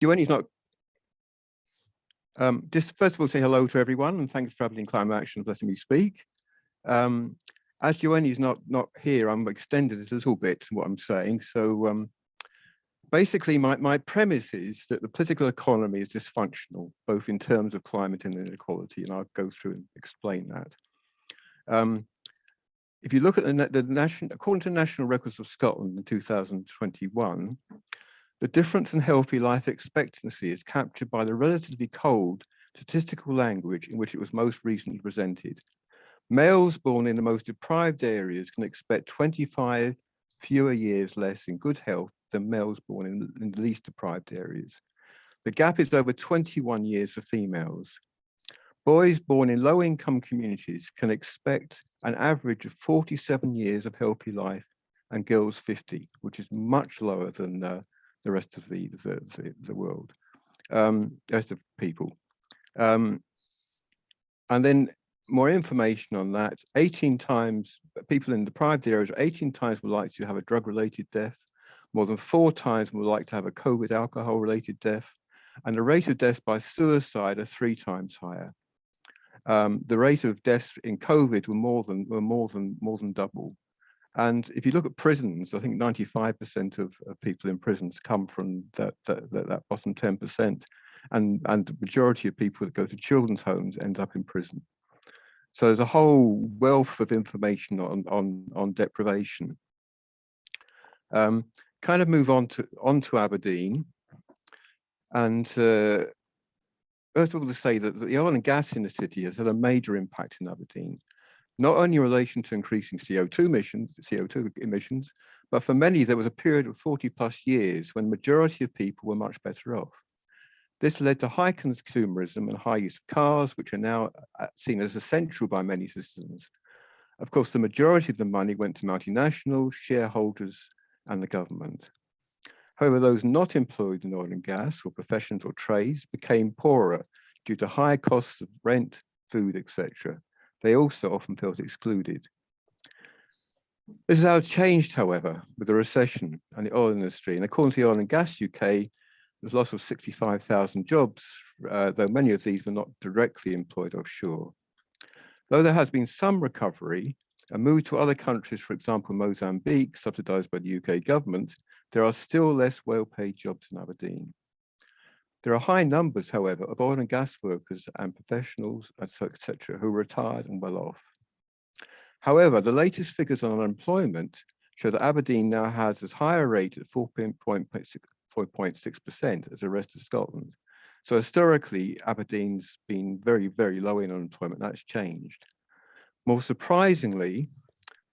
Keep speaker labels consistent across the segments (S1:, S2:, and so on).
S1: Joanne's not. Just first of all, say hello to everyone, and thanks for Aberdeen Climate Action for letting me speak. As Joanne's not here, I'm extended it a little bit what I'm saying. So basically, my premise is that the political economy is dysfunctional, both in terms of climate and inequality, and I'll go through and explain that. If you look at according to National Records of Scotland in 2021, the difference in healthy life expectancy is captured by the relatively cold statistical language in which it was most recently presented. Males born in the most deprived areas can expect 25 fewer years less in good health than males born in the least deprived areas. The gap is over 21 years for females. Boys born in low-income communities can expect an average of 47 years of healthy life, and girls 50, which is much lower than the rest of the world, the rest of people. And then more information on that, 18 times, people in deprived areas are 18 times more likely to have a drug-related death, more than 4 times more likely to have a COVID alcohol-related death, and the rate of deaths by suicide are 3 times higher. The rate of deaths in COVID were more than double. And if you look at prisons, I think 95% of people in prisons come from that bottom 10%, and the majority of people that go to children's homes end up in prison. So there's a whole wealth of information on deprivation. Kind of move on to Aberdeen, and first of all, to say that the oil and gas in the city has had a major impact in Aberdeen, not only in relation to increasing CO2 emissions, but for many, there was a period of 40+ years when the majority of people were much better off. This led to high consumerism and high use of cars, which are now seen as essential by many citizens. Of course, the majority of the money went to multinationals, shareholders, and the government. However, those not employed in oil and gas or professions or trades became poorer due to high costs of rent, food, etc. They also often felt excluded. This is how it's changed, however, with the recession and the oil industry. And according to the Oil and Gas UK, there's loss of 65,000 jobs, though many of these were not directly employed offshore. Though there has been some recovery, a move to other countries, for example, Mozambique, subsidized by the UK government, there are still less well-paid jobs in Aberdeen. There are high numbers, however, of oil and gas workers and professionals, etc., who are retired and well off. However, the latest figures on unemployment show that Aberdeen now has as high a rate at 4.6% as the rest of Scotland. So historically, Aberdeen's been very, very low in unemployment. That's changed. More surprisingly,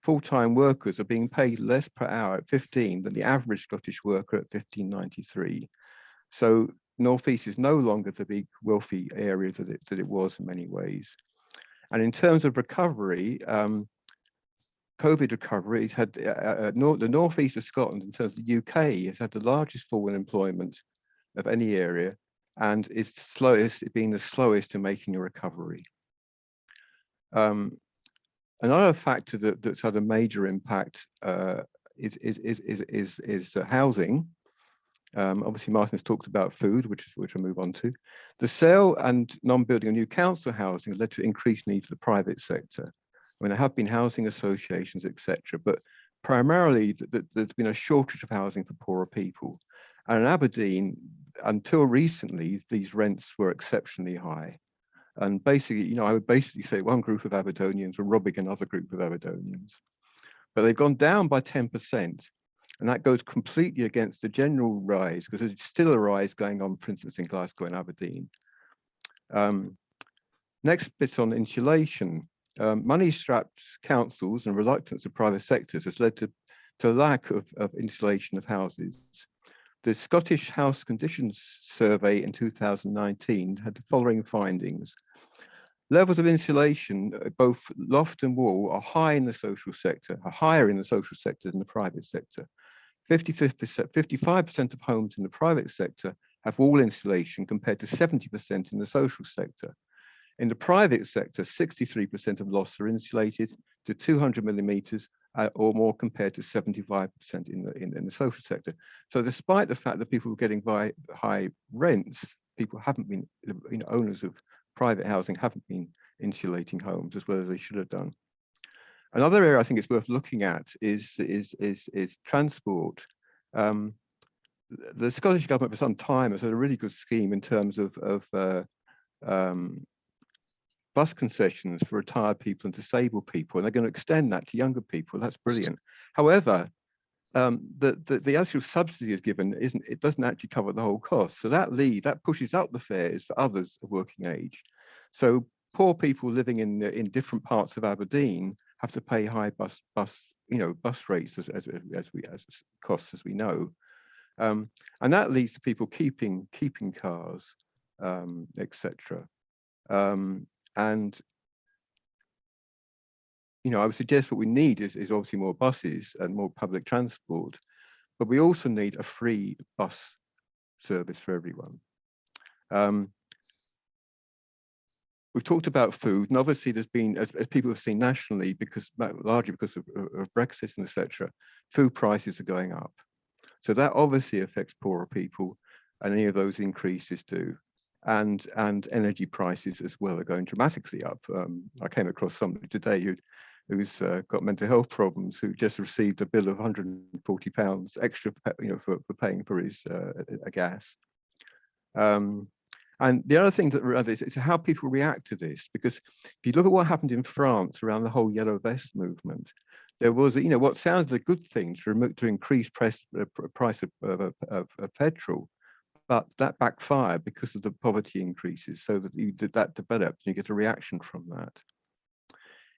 S1: full-time workers are being paid less per hour at 15 than the average Scottish worker at 15.93. So North East is no longer the big wealthy area that it was in many ways. And in terms of recovery, COVID recovery has had the North East of Scotland, in terms of the UK, has had the largest fall in employment of any area, and is being the slowest in making a recovery. Another factor that's had a major impact is housing. Obviously, Martin has talked about food, which I'll move on to. The sale and non-building of new council housing has led to increased need for the private sector. I mean, there have been housing associations, etc., but primarily there's been a shortage of housing for poorer people. And in Aberdeen, until recently, these rents were exceptionally high. And basically, I would basically say one group of Aberdonians were robbing another group of Aberdonians. But they've gone down by 10%. And that goes completely against the general rise, because there's still a rise going on, for instance, in Glasgow and Aberdeen. Next bit on insulation. Money-strapped councils and reluctance of private sectors has led to a lack of insulation of houses. The Scottish House Conditions Survey in 2019 had the following findings. Levels of insulation, both loft and wall, are high in the social sector, are higher in the social sector than the private sector. 55% of homes in the private sector have wall insulation compared to 70% in the social sector. In the private sector, 63% of lofts are insulated to 200 millimeters or more compared to 75% in the social sector. So despite the fact that people were getting high rents, people haven't been, owners of private housing haven't been insulating homes as well as they should have done. Another area I think it's worth looking at is transport. The Scottish government for some time has had a really good scheme in terms of bus concessions for retired people and disabled people, and they're going to extend that to younger people. That's brilliant. However, the actual subsidy is given it doesn't actually cover the whole cost. So that pushes up the fares for others of working age. So poor people living in different parts of Aberdeen have to pay high bus rates as costs as we know. And that leads to people keeping cars, etc. And I would suggest what we need is obviously more buses and more public transport, but we also need a free bus service for everyone. We've talked about food, and obviously there's been, as people have seen nationally, largely because of Brexit and etc., food prices are going up. So that obviously affects poorer people, and any of those increases do. And energy prices as well are going dramatically up. I came across somebody today who's got mental health problems, who just received a bill of £140 extra, for paying for his gas. And the other thing is how people react to this, because if you look at what happened in France around the whole yellow vest movement, there was, what sounded a good thing to increase price of petrol, but that backfired because of the poverty increases. So that developed, and you get a reaction from that.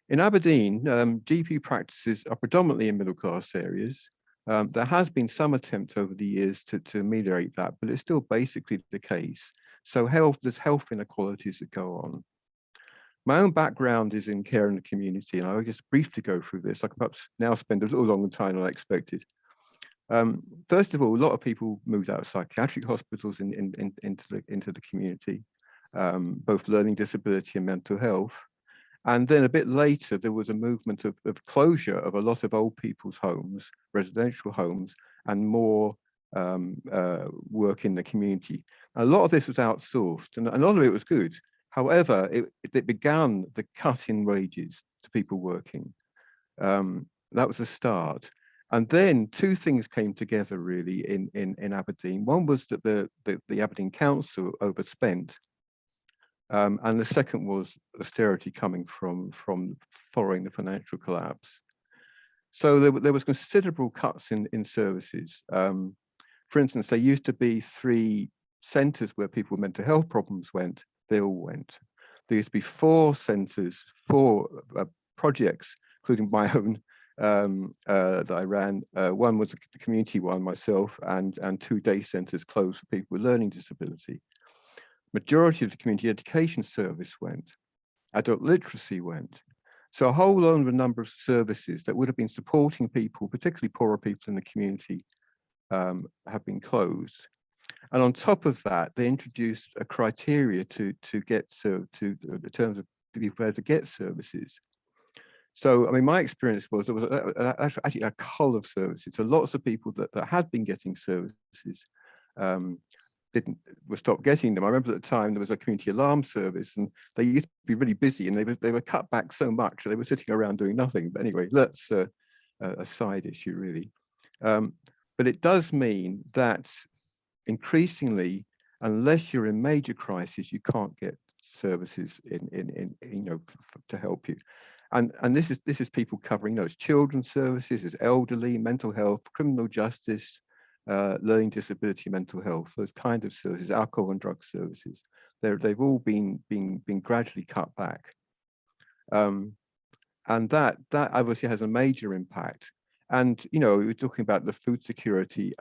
S1: In Aberdeen, GP practices are predominantly in middle class areas. There has been some attempt over the years to ameliorate that, but it's still basically the case. So there's health inequalities that go on. My own background is in care in the community, and I'll just briefly go through this. I can perhaps now spend a little longer time than I expected. First of all, a lot of people moved out of psychiatric hospitals into the community, both learning disability and mental health. And then a bit later, there was a movement of closure of a lot of old people's homes, residential homes, and more work in the community. A lot of this was outsourced, and a lot of it was good. However, it began the cut in wages to people working. That was a start. And then two things came together really in Aberdeen. One was that the Aberdeen Council overspent. And the second was austerity coming from following the financial collapse. So there was considerable cuts in services. For instance, there used to be 3 centres where people with mental health problems went. They all went. There used to be 4 centres, 4 projects, including my own that I ran. One was a community one myself, and 2 day centres closed for people with learning disability. Majority of the community education service went, adult literacy went. So a whole number of services that would have been supporting people, particularly poorer people in the community, have been closed. And on top of that, they introduced a criteria to get in terms of to be able to get services. So, I mean, my experience was there was actually a cull of services. So lots of people that had been getting services were stopped getting them. I remember at the time there was a community alarm service, and they used to be really busy, and they were cut back so much they were sitting around doing nothing. But anyway, that's a side issue really. But it does mean that increasingly, unless you're in major crisis, you can't get services to help you. And this is people covering it's children's services, it's elderly, mental health, criminal justice, learning disability, mental health, those kind of services, alcohol and drug services. They've all been gradually cut back. And that obviously has a major impact. And we're talking about the food security.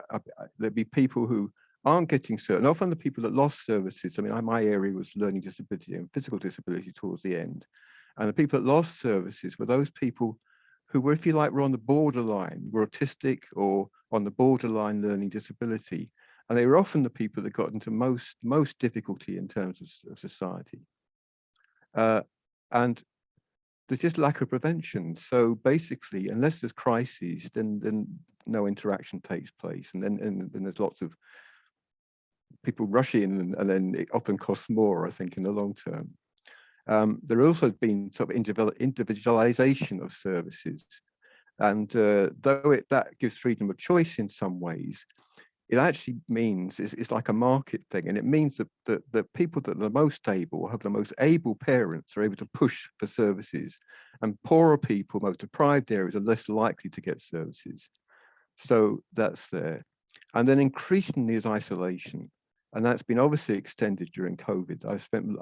S1: There'd be people who aren't getting certain, often the people that lost services. I mean, my area was learning disability and physical disability towards the end. And the people that lost services were those people who were, if you like, were on the borderline, were autistic or on the borderline learning disability. And they were often the people that got into most difficulty in terms of society. And there's just lack of prevention. So basically, unless there's crises, then no interaction takes place, and then there's lots of people rush in, and then it often costs more, I think, in the long term. There has also been sort of individualization of services, and though that gives freedom of choice in some ways, it actually means it's like a market thing, and it means that the people that are the most able, have the most able parents, are able to push for services, and poorer people, most deprived areas, are less likely to get services. So that's there. And then increasingly is isolation, and that's been obviously extended during COVID.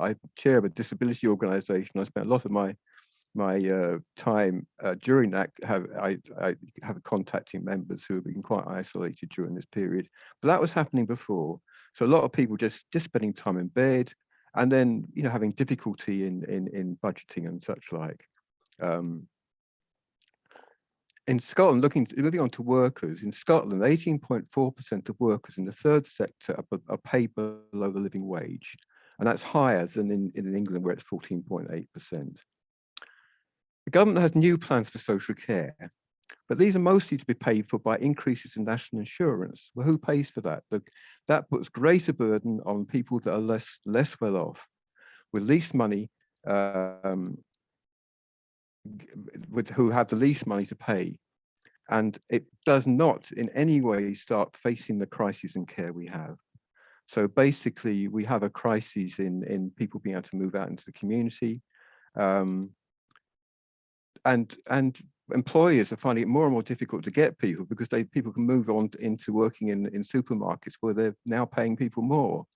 S1: I chair of a disability organisation. I spent a lot of my time during that I have contacting members who have been quite isolated during this period, but that was happening before. So a lot of people just spending time in bed, and then having difficulty in budgeting and such like. In Scotland, moving on to workers, in Scotland, 18.4% of workers in the third sector are paid below the living wage, and that's higher than in England, where it's 14.8%. The government has new plans for social care, but these are mostly to be paid for by increases in national insurance. Well, who pays for that? That puts greater burden on people that are less well off, with least money, who have the least money to pay. And it does not in any way start facing the crisis in care we have. So basically, we have a crisis in people being able to move out into the community. And employers are finding it more and more difficult to get people, because people can move on into working in supermarkets where they're now paying people more.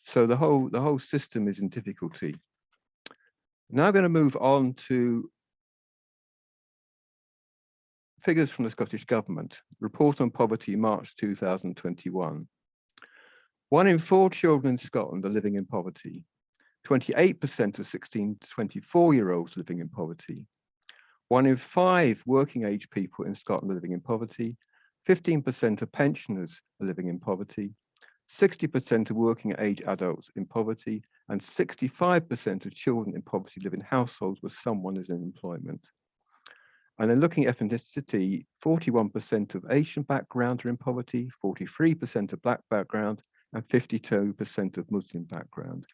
S1: So the whole system is in difficulty. Now I'm going to move on to figures from the Scottish Government. Report on Poverty, March 2021. 1 in 4 children in Scotland are living in poverty. 28% of 16 to 24-year-olds living in poverty. 1 in 5 working age people in Scotland are living in poverty. 15% of pensioners are living in poverty. 60% of working age adults in poverty, and 65% of children in poverty live in households where someone is in employment. And then looking at ethnicity, 41% of Asian background are in poverty, 43% of Black background, and 52% of Muslim background.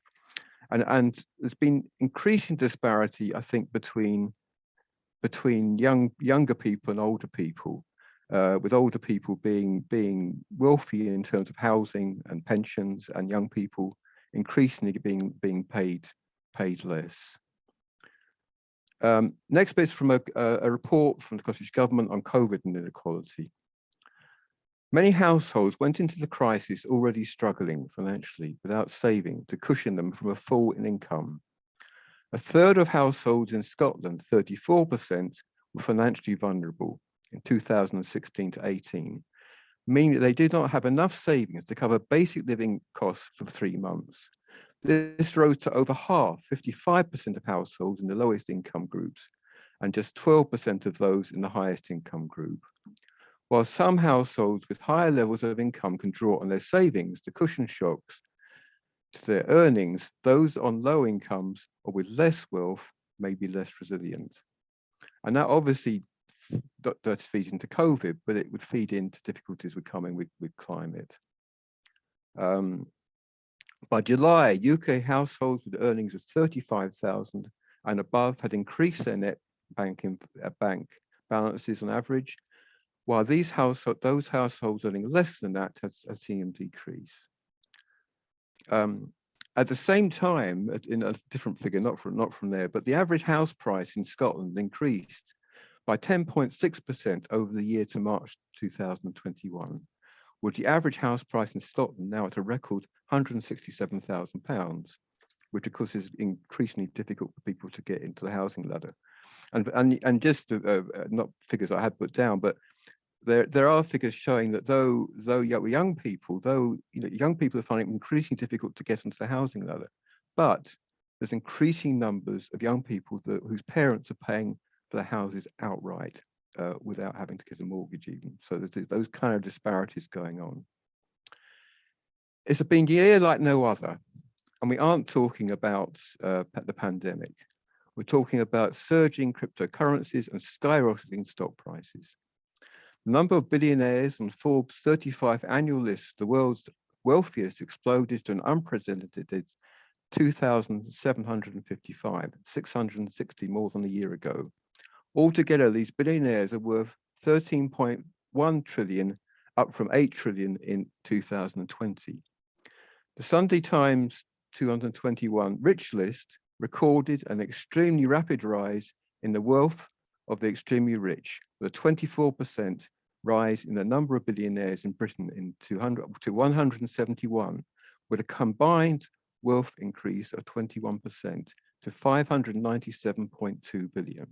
S1: And there's been increasing disparity, I think, between younger people and older people, with older people being wealthy in terms of housing and pensions, and young people increasingly being paid less. Next bit is from a report from the Scottish Government on COVID and inequality. Many households went into the crisis already struggling financially, without saving to cushion them from a fall in income. A third of households in Scotland, 34%, were financially vulnerable in 2016 to 18, meaning that they did not have enough savings to cover basic living costs for 3 months. This rose to over half, 55% of households in the lowest income groups, and just 12% of those in the highest income group. While some households with higher levels of income can draw on their savings to cushion shocks to their earnings, those on low incomes or with less wealth may be less resilient. And that obviously does feed into COVID, but it would feed into difficulties we're coming with climate. By July, UK households with earnings of 35,000 and above had increased their net bank balances on average, while those households earning less than that has seen them decrease. At the same time, in a different figure, not from there, but the average house price in Scotland increased by 10.6% over the year to March 2021, with the average house price in Scotland now at a record £167,000, which of course is increasingly difficult for people to get into the housing ladder. And just not figures I had put down, but there are figures showing that though young people are finding it increasingly difficult to get into the housing ladder, but there's increasing numbers of young people whose parents are paying for their houses outright without having to get a mortgage even. So there's those kind of disparities going on. It's been a year like no other, and we aren't talking about the pandemic. We're talking about surging cryptocurrencies and skyrocketing stock prices. The number of billionaires on Forbes' 35 annual list of the world's wealthiest exploded to an unprecedented 2,755, 660 more than a year ago. Altogether, these billionaires are worth 13.1 trillion, up from 8 trillion in 2020. The Sunday Times 2021 Rich List recorded an extremely rapid rise in the wealth of the extremely rich, with a 24% rise in the number of billionaires in Britain to 171, with a combined wealth increase of 21% to 597.2 billion.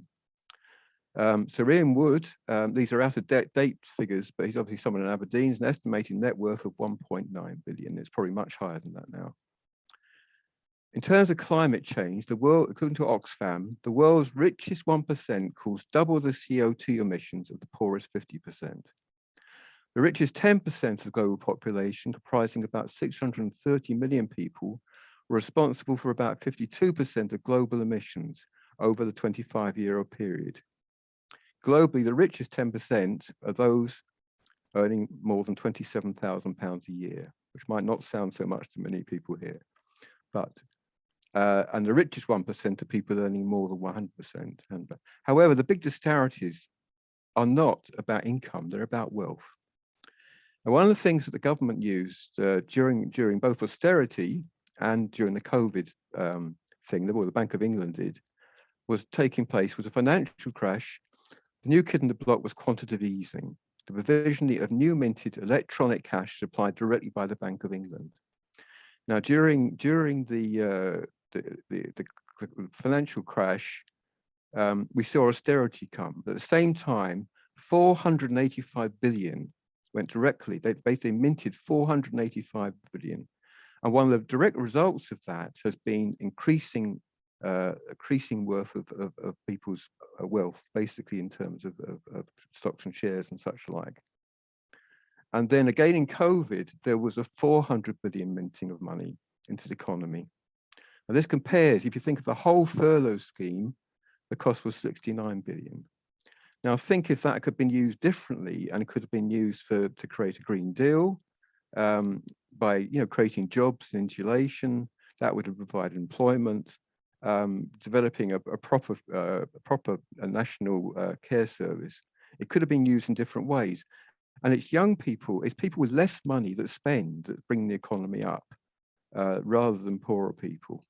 S1: Sir Ian Wood, these are out of date figures, but he's obviously someone in Aberdeen, an estimated net worth of 1.9 billion. It's probably much higher than that now. In terms of climate change, the world, according to Oxfam, the world's richest 1% cause double the CO2 emissions of the poorest 50%. The richest 10% of the global population, comprising about 630 million people, were responsible for about 52% of global emissions over the 25-year period. Globally, the richest 10% are those earning more than £27,000 a year, which might not sound so much to many people here, but and the richest 1% are people earning more than 100%. However, the big disparities are not about income, they're about wealth. And one of the things that the government used during both austerity and during the COVID thing, the Bank of England did, was a financial crash. The new kid in the block was quantitative easing, the provision of new minted electronic cash supplied directly by the Bank of England. Now, during the financial crash, we saw austerity come. But at the same time, 485 billion went directly. They basically minted 485 billion. And one of the direct results of that has been increasing worth of people's wealth, basically in terms of stocks and shares and such like. And then again in COVID, there was a 400 billion minting of money into the economy. And this compares, if you think of the whole furlough scheme, the cost was 69 billion. Now think if that could have been used differently and could have been used to create a Green Deal by creating jobs and insulation, that would have provided employment, developing a proper national care service. It could have been used in different ways. And it's young people, it's people with less money that spend, that bring the economy up, rather than poorer people.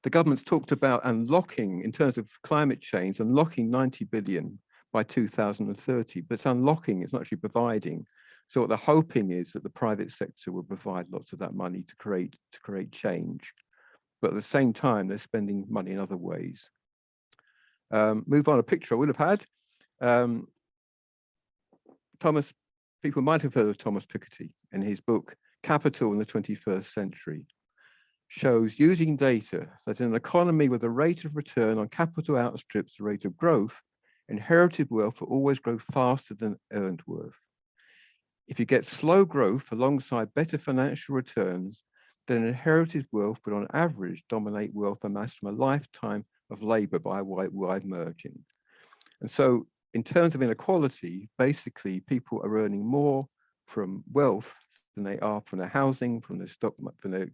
S1: The government's talked about unlocking, in terms of climate change, unlocking 90 billion by 2030, but it's unlocking, it's not actually providing. So what they're hoping is that the private sector will provide lots of that money to create change. But at the same time, they're spending money in other ways. Move on, a picture I would have had. People might have heard of Thomas Piketty in his book, Capital in the 21st Century, shows using data that in an economy where the rate of return on capital outstrips the rate of growth, inherited wealth will always grow faster than earned worth. If you get slow growth alongside better financial returns, then inherited wealth would on average dominate wealth amassed from a lifetime of labor by a wide margin. And so in terms of inequality, basically people are earning more from wealth than they are from their housing, from their stock, from their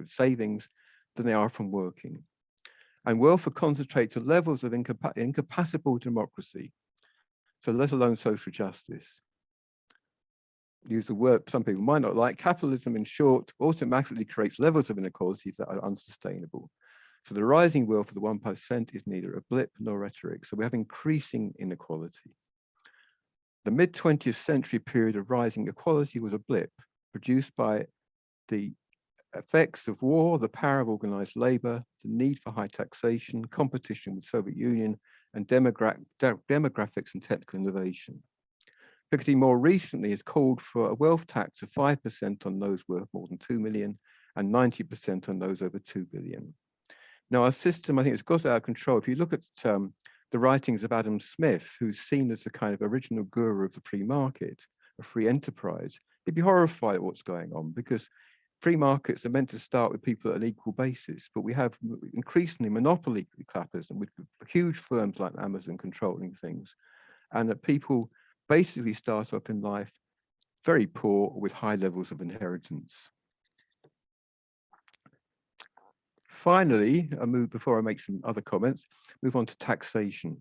S1: savings, than they are from working. And wealth will concentrate to levels of incompatible democracy, so let alone social justice. Use the word some people might not like. Capitalism, in short, automatically creates levels of inequalities that are unsustainable. So the rising wealth of the 1% is neither a blip nor rhetoric. So we have increasing inequality. The mid-20th century period of rising equality was a blip produced by the effects of war, the power of organized labor, the need for high taxation, competition with Soviet Union, and demographics and technical innovation. Piketty more recently has called for a wealth tax of 5% on those worth more than 2 million and 90% on those over 2 billion. Now, our system, I think, has got out of control. If you look at the writings of Adam Smith, who's seen as the kind of original guru of the free market, of free enterprise, he'd be horrified at what's going on, because free markets are meant to start with people at an equal basis, but we have increasingly monopoly capitalism with huge firms like Amazon controlling things, and that people basically start off in life very poor with high levels of inheritance. Finally, before I make some other comments, move on to taxation.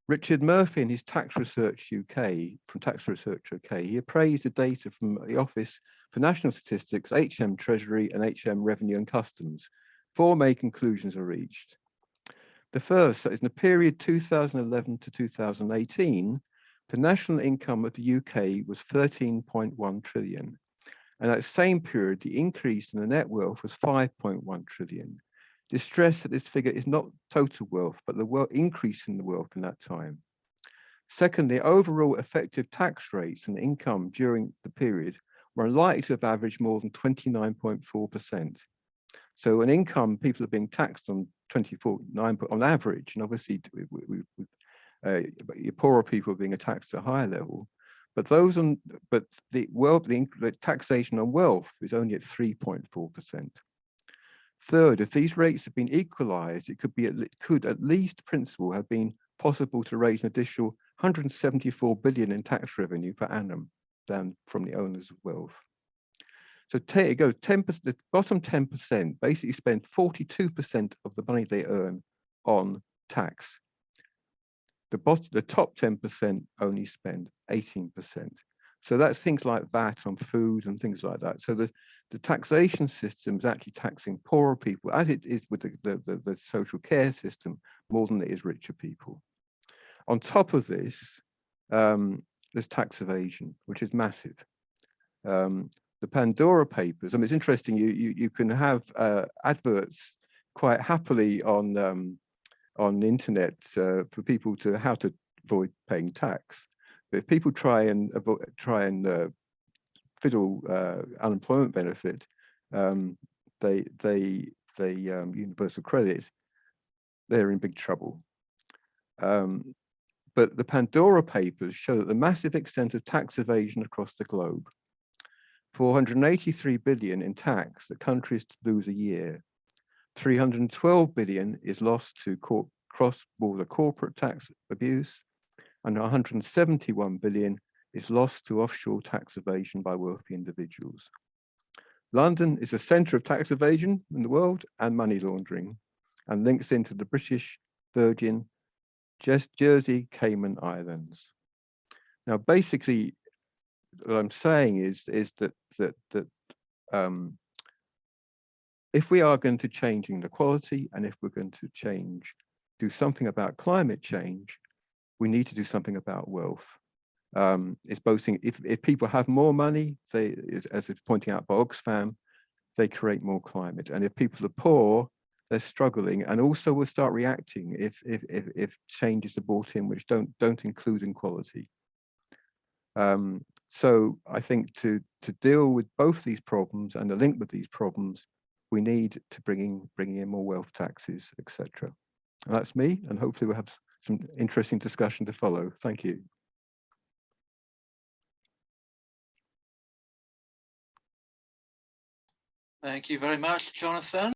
S1: Richard Murphy in his Tax Research UK, from Tax Research UK, he appraised the data from the Office for National Statistics, HM Treasury and HM Revenue and Customs. 4 main conclusions are reached. The first, that is in the period 2011 to 2018, the national income of the UK was 13.1 trillion. And that same period, the increase in the net wealth was 5.1 trillion. Stress that this figure is not total wealth, but the increase in the wealth in that time. Secondly, overall effective tax rates and income during the period were unlikely to have averaged more than 29.4%. So an income, people are being taxed on 24.9 on average, and obviously poorer people are being taxed at a higher level. But the taxation on wealth is only at 3.4%. Third, if these rates have been equalized, it could at least principle have been possible to raise an additional 174 billion in tax revenue per annum than from the owners of wealth. So it goes 10%, the bottom 10% basically spend 42% of the money they earn on tax. The top 10% only spend 18%. So that's things like VAT on food and things like that. So the taxation system is actually taxing poorer people, as it is with the social care system, more than it is richer people. On top of this, there's tax evasion, which is massive. The Pandora Papers, I mean, it's interesting, you can have adverts quite happily on the internet for people to how to avoid paying tax. But if people try and fiddle unemployment benefit, universal credit, they're in big trouble. But the Pandora Papers show that the massive extent of tax evasion across the globe, 483 billion in tax that countries lose a year, 312 billion is lost to cross-border corporate tax abuse, and 171 billion is lost to offshore tax evasion by wealthy individuals. London is a centre of tax evasion in the world and money laundering, and links into the British Virgin, Jersey, Cayman Islands. Now, basically, what I'm saying is that if we are going to change inequality, and if we're going to do something about climate change, we need to do something about wealth. It's both if people have more money, as it's pointing out by Oxfam, they create more climate. And if people are poor, they're struggling, and also will start reacting if changes are brought in which don't include inequality. So I think to deal with both these problems and the link with these problems, we need to bring in more wealth taxes, etc. And that's me, and hopefully we'll have some interesting discussion to follow. Thank you.
S2: Thank you very much, Jonathan.